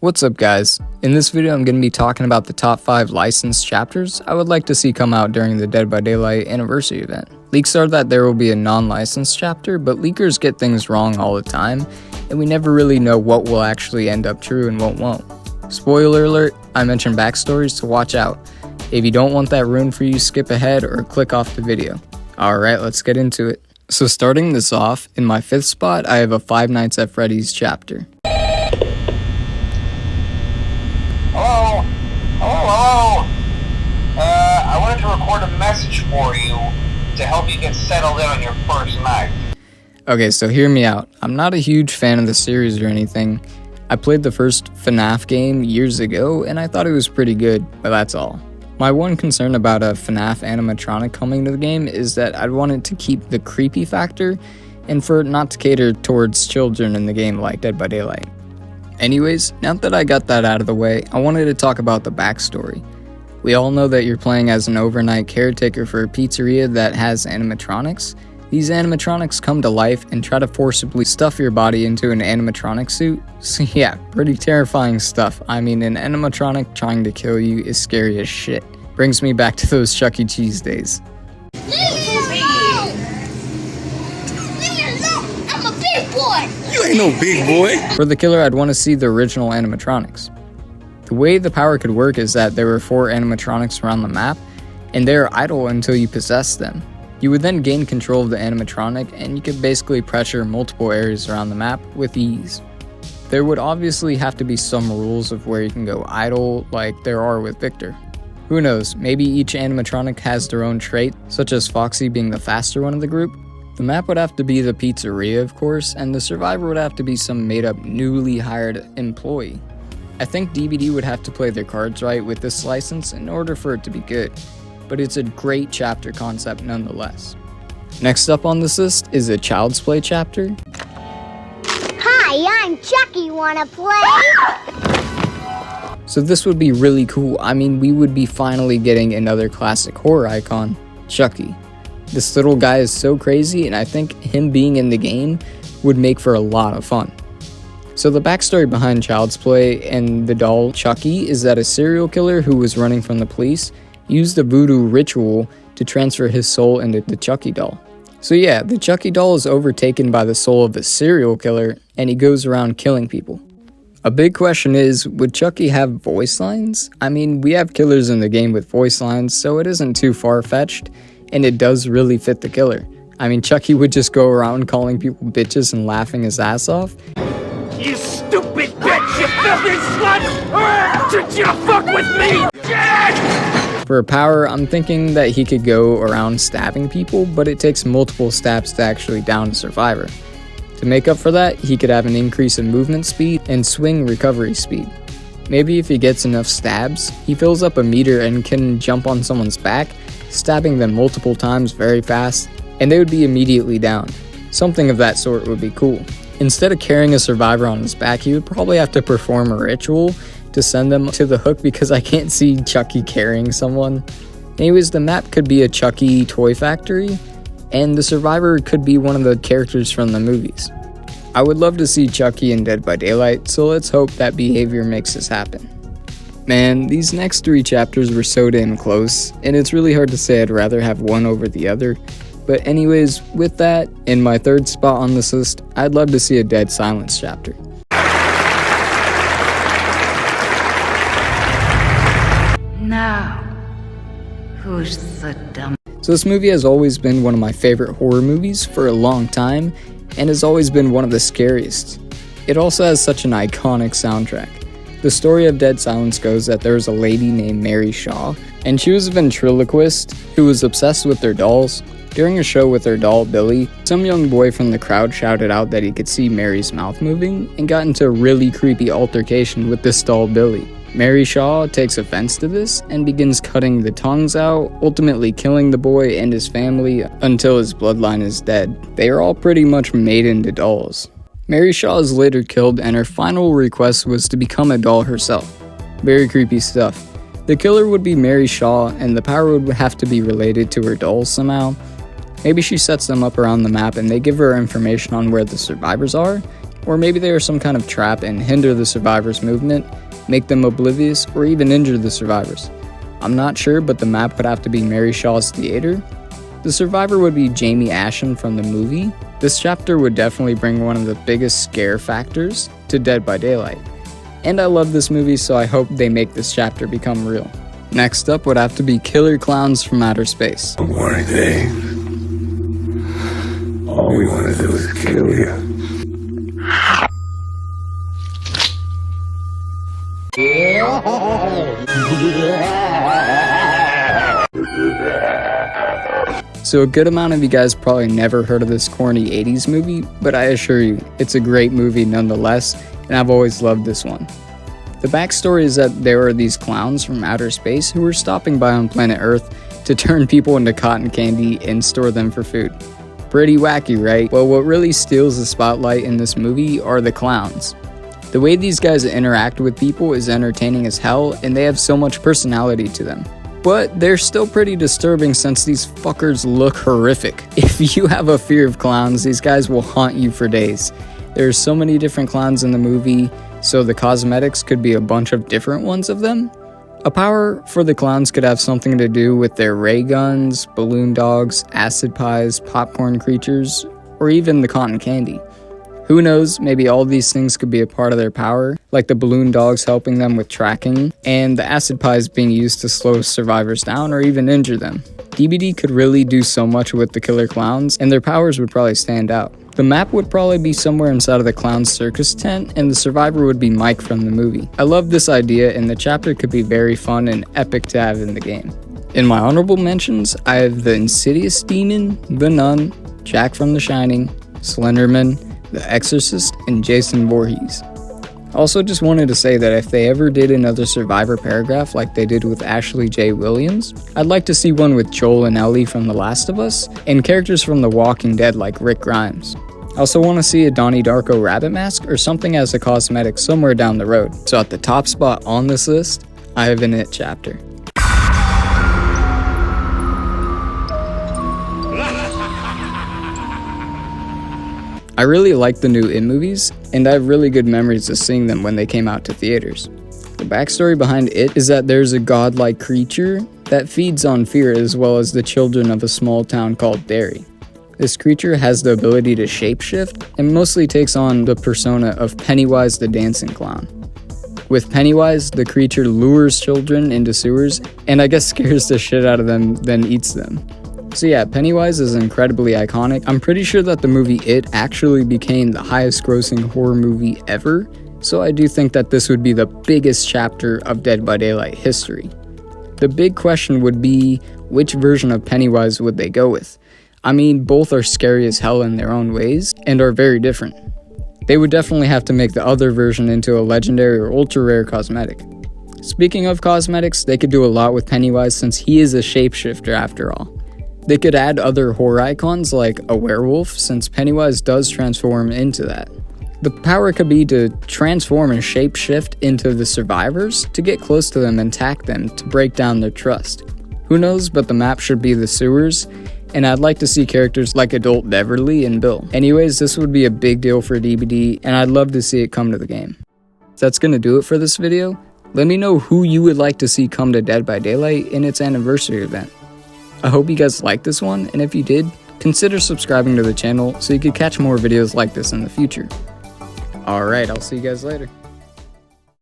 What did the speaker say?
What's up guys? In this video I'm going to be talking about the top 5 licensed chapters I would like to see come out during the Dead by Daylight anniversary event. Leaks are that there will be a non-licensed chapter, but leakers get things wrong all the time, and we never really know what will actually end up true and what won't. Spoiler alert, I mentioned backstories, so watch out. If you don't want that ruined for you, skip ahead or click off the video. Alright, let's get into it. So starting this off, in my 5th spot I have a Five Nights at Freddy's chapter. Hello? I wanted to record a message for you to help you get settled in on your first night. Okay, so hear me out. I'm not a huge fan of the series or anything. I played the first FNAF game years ago, and I thought it was pretty good, but that's all. My one concern about a FNAF animatronic coming to the game is that I'd want it to keep the creepy factor, and for it not to cater towards children in the game like Dead by Daylight. Anyways, now that I got that out of the way, I wanted to talk about the backstory. We all know that you're playing as an overnight caretaker for a pizzeria that has animatronics. These animatronics come to life and try to forcibly stuff your body into an animatronic suit. So yeah, pretty terrifying stuff. I mean, an animatronic trying to kill you is scary as shit. Brings me back to those Chuck E. Cheese days. You ain't no big boy. For the killer, I'd want to see the original animatronics. The way the power could work is that there were 4 animatronics around the map, and they're idle until you possess them. You would then gain control of the animatronic, and you could basically pressure multiple areas around the map with ease. There would obviously have to be some rules of where you can go idle, like there are with Victor. Who knows, maybe each animatronic has their own trait, such as Foxy being the faster one of the group. The map would have to be the pizzeria, of course, and the survivor would have to be some made-up, newly hired employee. I think DBD would have to play their cards right with this license in order for it to be good, but it's a great chapter concept nonetheless. Next up on this list is a Child's Play chapter. Hi, I'm Chucky. Wanna play? So this would be really cool. I mean, we would be finally getting another classic horror icon, Chucky. This little guy is so crazy, and I think him being in the game would make for a lot of fun. So the backstory behind Child's Play and the doll Chucky is that a serial killer who was running from the police used a voodoo ritual to transfer his soul into the Chucky doll. So yeah, the Chucky doll is overtaken by the soul of the serial killer, and he goes around killing people. A big question is, would Chucky have voice lines? I mean, we have killers in the game with voice lines, so it isn't too far-fetched. And it does really fit the killer. I mean, Chucky would just go around calling people bitches and laughing his ass off. You stupid bitch, you filthy slut! Did you fuck with me? For power, I'm thinking that he could go around stabbing people, but it takes multiple stabs to actually down a survivor. To make up for that, he could have an increase in movement speed and swing recovery speed. Maybe if he gets enough stabs, he fills up a meter and can jump on someone's back, stabbing them multiple times very fast, and they would be immediately down. Something of that sort would be cool. Instead of carrying a survivor on his back, he would probably have to perform a ritual to send them to the hook because I can't see Chucky carrying someone. Anyways, the map could be a Chucky toy factory, and the survivor could be one of the characters from the movies. I would love to see Chucky in Dead by Daylight, so let's hope that behavior makes this happen. Man, these next 3 chapters were so damn close, and it's really hard to say I'd rather have one over the other. But anyways, with that, in my 3rd spot on this list, I'd love to see a Dead Silence chapter. Now, who's the dumb? So this movie has always been one of my favorite horror movies for a long time, and has always been one of the scariest. It also has such an iconic soundtrack. The story of Dead Silence goes that there was a lady named Mary Shaw, and she was a ventriloquist who was obsessed with their dolls. During a show with her doll Billy, some young boy from the crowd shouted out that he could see Mary's mouth moving, and got into a really creepy altercation with this doll Billy. Mary Shaw takes offense to this, and begins cutting the tongues out, ultimately killing the boy and his family until his bloodline is dead. They are all pretty much made into dolls. Mary Shaw is later killed, and her final request was to become a doll herself. Very creepy stuff. The killer would be Mary Shaw, and the power would have to be related to her dolls somehow. Maybe she sets them up around the map and they give her information on where the survivors are, Or maybe they are some kind of trap and hinder the survivors' movement, make them oblivious, or even injure the survivors. I'm not sure, but the map would have to be Mary Shaw's Theater. The survivor would be Jamie Ashen from the movie. This chapter would definitely bring one of the biggest scare factors to Dead by Daylight. And I love this movie, so I hope they make this chapter become real. Next up would have to be Killer Klowns from Outer Space. Don't worry, Dave. All we want to do is kill you. So a good amount of you guys probably never heard of this corny 80s movie, but I assure you, it's a great movie nonetheless, and I've always loved this one. The backstory is that there are these clowns from outer space who were stopping by on planet Earth to turn people into cotton candy and store them for food. Pretty wacky, right? Well, what really steals the spotlight in this movie are the clowns. The way these guys interact with people is entertaining as hell, and they have so much personality to them. But they're still pretty disturbing since these fuckers look horrific. If you have a fear of clowns, these guys will haunt you for days. There's so many different clowns in the movie, so the cosmetics could be a bunch of different ones of them. A power for the clowns could have something to do with their ray guns, balloon dogs, acid pies, popcorn creatures, or even the cotton candy. Who knows, maybe all these things could be a part of their power, like the balloon dogs helping them with tracking, and the acid pies being used to slow survivors down or even injure them. DBD could really do so much with the killer clowns, and their powers would probably stand out. The map would probably be somewhere inside of the clown's circus tent, and the survivor would be Mike from the movie. I love this idea, and the chapter could be very fun and epic to have in the game. In my honorable mentions, I have the Insidious Demon, the Nun, Jack from The Shining, Slenderman, The Exorcist, and Jason Voorhees. Also just wanted to say that if they ever did another Survivor paragraph like they did with Ashley J. Williams, I'd like to see one with Joel and Ellie from The Last of Us, and characters from The Walking Dead like Rick Grimes. I also want to see a Donnie Darko rabbit mask or something as a cosmetic somewhere down the road. So at the top spot on this list, I have an It chapter. I really like the new It movies, and I have really good memories of seeing them when they came out to theaters. The backstory behind It is that there's a godlike creature that feeds on fear as well as the children of a small town called Derry. This creature has the ability to shapeshift and mostly takes on the persona of Pennywise the Dancing Clown. With Pennywise, the creature lures children into sewers and I guess scares the shit out of them, then eats them. So yeah, Pennywise is incredibly iconic. I'm pretty sure that the movie It actually became the highest grossing horror movie ever, so I do think that this would be the biggest chapter of Dead by Daylight history. The big question would be, which version of Pennywise would they go with? I mean, both are scary as hell in their own ways, and are very different. They would definitely have to make the other version into a legendary or ultra rare cosmetic. Speaking of cosmetics, they could do a lot with Pennywise since he is a shapeshifter after all. They could add other horror icons like a werewolf, since Pennywise does transform into that. The power could be to transform and shapeshift into the survivors to get close to them and attack them to break down their trust. Who knows, but the map should be the sewers, and I'd like to see characters like Adult Beverly and Bill. Anyways, this would be a big deal for DBD, and I'd love to see it come to the game. That's gonna do it for this video. Let me know who you would like to see come to Dead by Daylight in its anniversary event. I hope you guys liked this one, and if you did, consider subscribing to the channel so you could catch more videos like this in the future. Alright, I'll see you guys later.